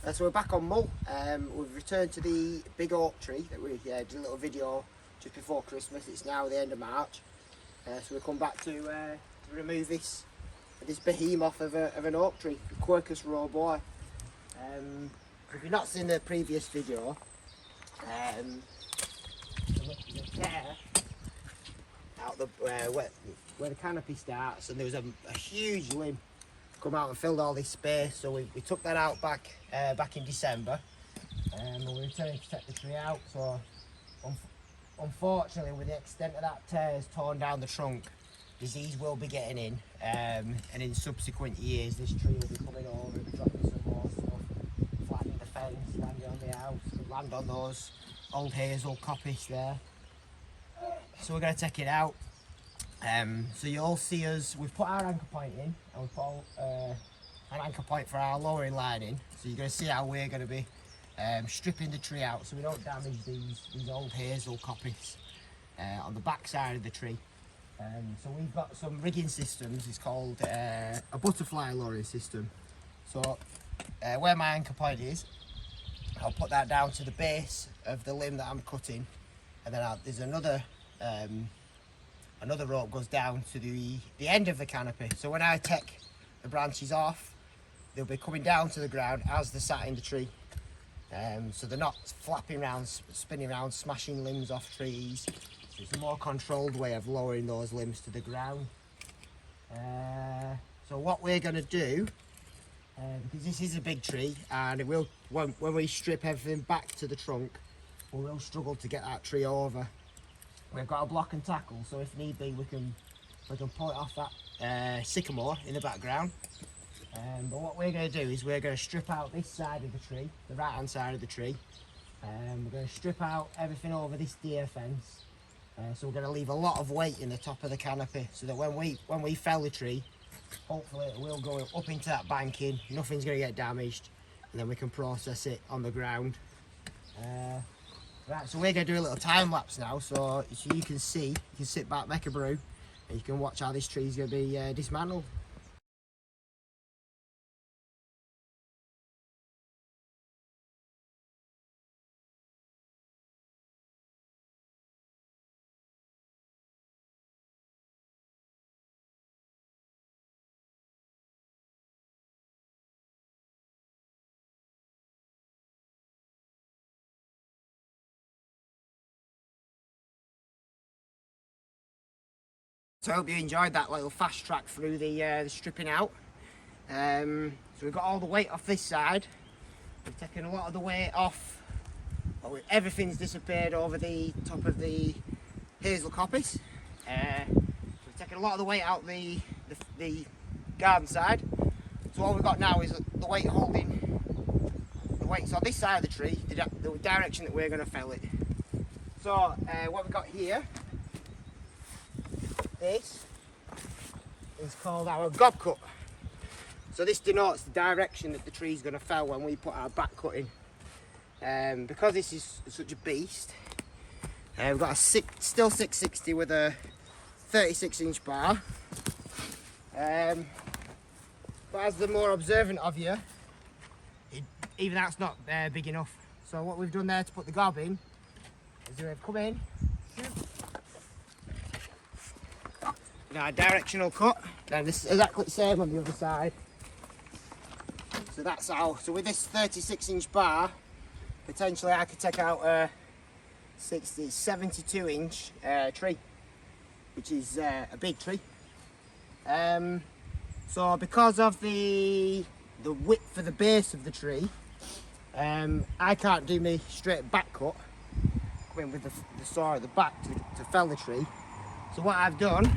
So we're back on Mull. We've returned to the big oak tree that we did a little video just before Christmas. It's now the end of March, so we've come back to remove this behemoth of an oak tree, the Quercus roboy. If you've not seen the previous video, out where the canopy starts, and there was a huge limb come out and filled all this space, so we took that out back in December, and we returned to take the tree out. So unfortunately, with the extent of that tear has torn down the trunk, disease will be getting in, and in subsequent years this tree will be coming over and dropping some more stuff, flattening the fence, landing on the house, could land on those old hazel coppice there. So we're going to take it out. So you'll see us, we've put our anchor point in, and we've put an anchor point for our lowering line in. So you're going to see how we're going to be stripping the tree out so we don't damage these old hazel coppice on the back side of the tree. So we've got some rigging systems. It's called a butterfly lowering system. So where my anchor point is, I'll put that down to the base of the limb that I'm cutting, and then there's another rope goes down to the end of the canopy. So when I take the branches off, they'll be coming down to the ground as they're sat in the tree. So they're not flapping around, spinning around, smashing limbs off trees. So it's a more controlled way of lowering those limbs to the ground. So what we're going to do, because this is a big tree, and it will, when we strip everything back to the trunk, we will struggle to get that tree over. We've got a block and tackle, so if need be we can pull it off that sycamore in the background. But what we're going to do is we're going to strip out this side of the tree, the right hand side of the tree. We're going to strip out everything over this deer fence. So we're going to leave a lot of weight in the top of the canopy, so that when we fell the tree, hopefully it will go up into that banking, nothing's going to get damaged, and then we can process it on the ground. Right, so we're going to do a little time lapse now, so you can see, you can sit back, make a brew, and you can watch how this tree is going to be dismantled. So I hope you enjoyed that little fast track through the stripping out. So we've got all the weight off this side. We've taken a lot of the weight off. Everything's disappeared over the top of the hazel coppice. We've taken a lot of the weight out the garden side. So all we've got now is the weight holding the weights on this side of the tree, the direction that we're going to fell it. So what we've got here, this is called our gob cut. So this denotes the direction that the tree is going to fell when we put our back cut in. Because this is such a beast, we've got a still 660 with a 36-inch bar. But as the more observant of you, even that's not big enough. So what we've done there to put the gob in is we've come in, now a directional cut, then this is exactly the same on the other side. So that's how, so with this 36-inch bar, potentially I could take out a 72-inch tree, which is a big tree. So because of the width for the base of the tree, I can't do me straight back cut, come in with the saw at the back to fell the tree. So what I've done,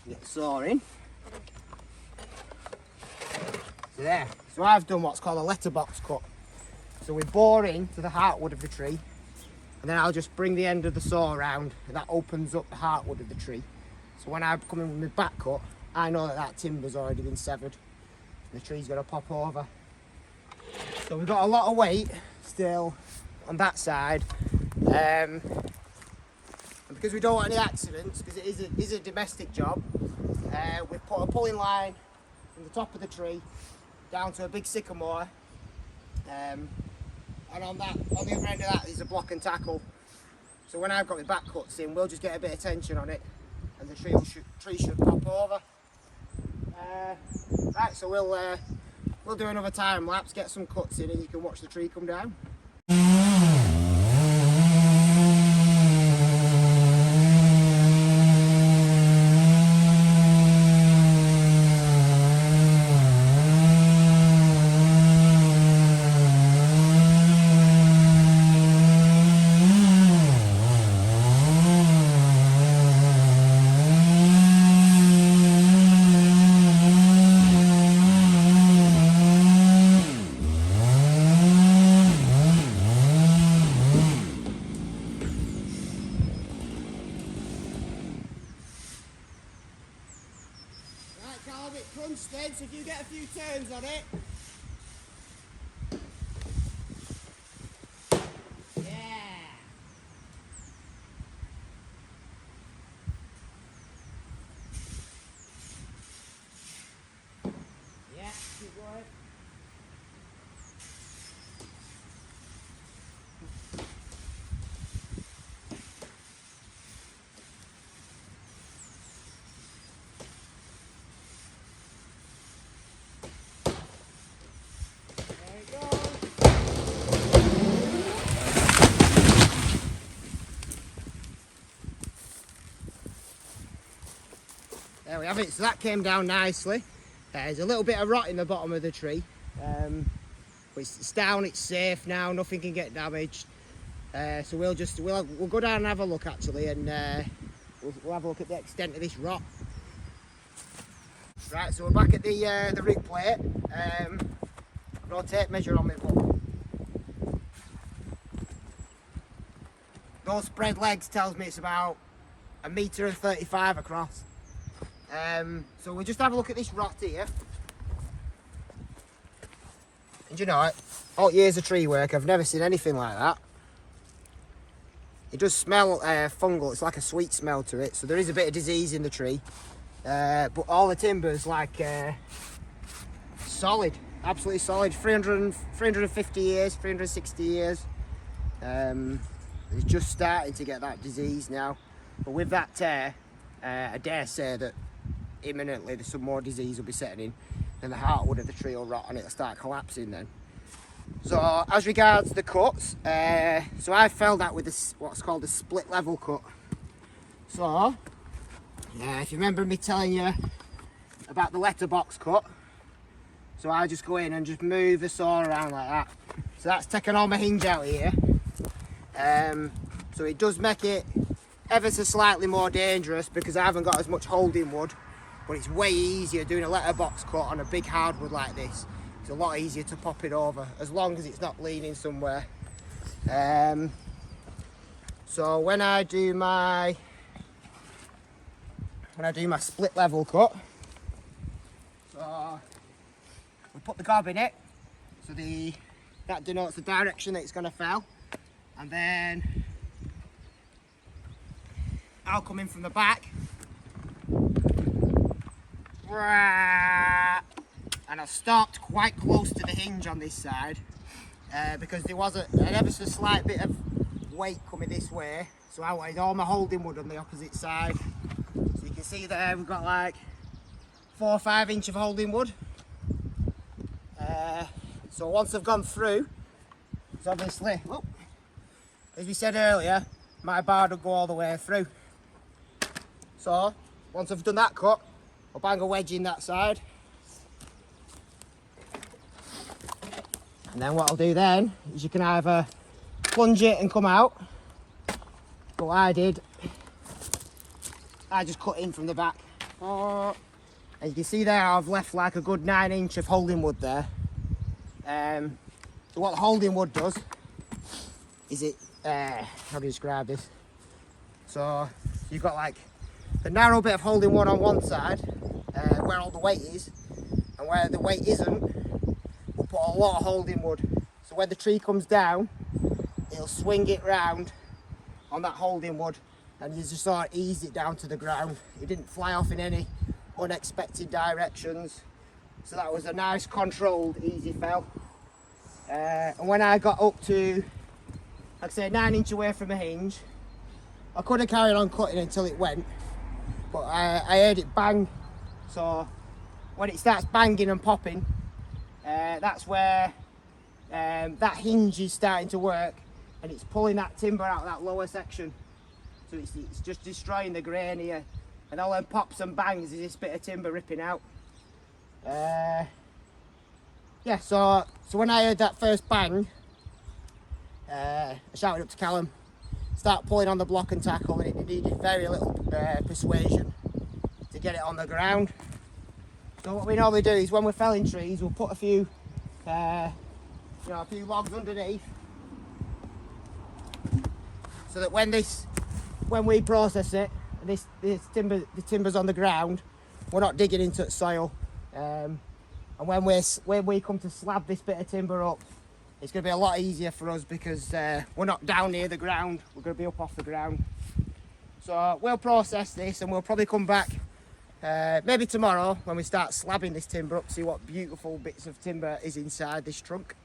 get the saw in. So there. So I've done what's called a letterbox cut. So we bore into the heartwood of the tree, and then I'll just bring the end of the saw around, and that opens up the heartwood of the tree. So when I come in with my back cut, I know that timber's already been severed, and the tree's going to pop over. So we've got a lot of weight still on that side. And because we don't want any accidents, because it is a domestic job, we've put a pulling line from the top of the tree down to a big sycamore, and on the other end of that is a block and tackle. So when I've got my back cuts in, we'll just get a bit of tension on it, and the tree should pop over. Right, so we'll do another time lapse, get some cuts in, and you can watch the tree come down. Then, so if you get a few turns on it. Yeah. Yeah, keep going. There we have it, so that came down nicely. There's a little bit of rot in the bottom of the tree, but it's down, it's safe now, nothing can get damaged. So we'll go down and have a look actually, and we'll have a look at the extent of this rot. Right, so we're back at the rig plate. No tape measure on me, but those spread legs tells me it's about 1.35 meters across. So we'll just have a look at this rot here. And you know what? All years of tree work, I've never seen anything like that. It does smell fungal, it's like a sweet smell to it, so there is a bit of disease in the tree. But all the timber's like solid, absolutely solid, 350 years, 360 years. It's just starting to get that disease now. But with that tear, I dare say that imminently there's some more disease will be setting in, and the heartwood of the tree will rot and it'll start collapsing then. So as regards the cuts, so I felled that with what's called a split level cut. So if you remember me telling you about the letterbox cut, so I just go in and just move the saw around like that. So that's taken all my hinge out here. So it does make it ever so slightly more dangerous because I haven't got as much holding wood, but it's way easier doing a letterbox cut on a big hardwood like this. It's a lot easier to pop it over as long as it's not leaning somewhere. So when I do my split level cut, so we put the gob in it, so that denotes the direction that it's going to fell, and then I'll come in from the back, and I stopped quite close to the hinge on this side because there was an ever so slight bit of weight coming this way, so I wanted all my holding wood on the opposite side. So you can see there we've got like 4 or 5 inch of holding wood. So once I've gone through, it's obviously, as we said earlier, my bar will go all the way through. So once I've done that cut, I'll bang a wedge in that side. And then what I'll do then is you can either plunge it and come out, but what I did, I just cut in from the back. And you can see there I've left like a good 9 inch of holding wood there. So what holding wood does is it, how do you describe this? So you've got like the narrow bit of holding wood on one side, where all the weight is, and where the weight isn't, we'll put a lot of holding wood. So when the tree comes down, it'll swing it round on that holding wood, and you just sort of ease it down to the ground. It didn't fly off in any unexpected directions. So that was a nice controlled easy fell. And when I got up to, like I say, 9 inch away from a hinge, I could have carried on cutting until it went, but I heard it bang. So when it starts banging and popping, that's where that hinge is starting to work, and it's pulling that timber out of that lower section. So it's just destroying the grain here, and all them pops and bangs is this bit of timber ripping out. Yeah, so when I heard that first bang, I shouted up to Callum, start pulling on the block and tackle, and it needed very little persuasion to get it on the ground. So what we normally do is when we're felling trees, we'll put a few logs underneath, so that when we process it, the timber's on the ground, we're not digging into the soil. And when we come to slab this bit of timber up, it's going to be a lot easier for us because we're not down near the ground, we're going to be up off the ground. So we'll process this and we'll probably come back maybe tomorrow when we start slabbing this timber up, see what beautiful bits of timber is inside this trunk.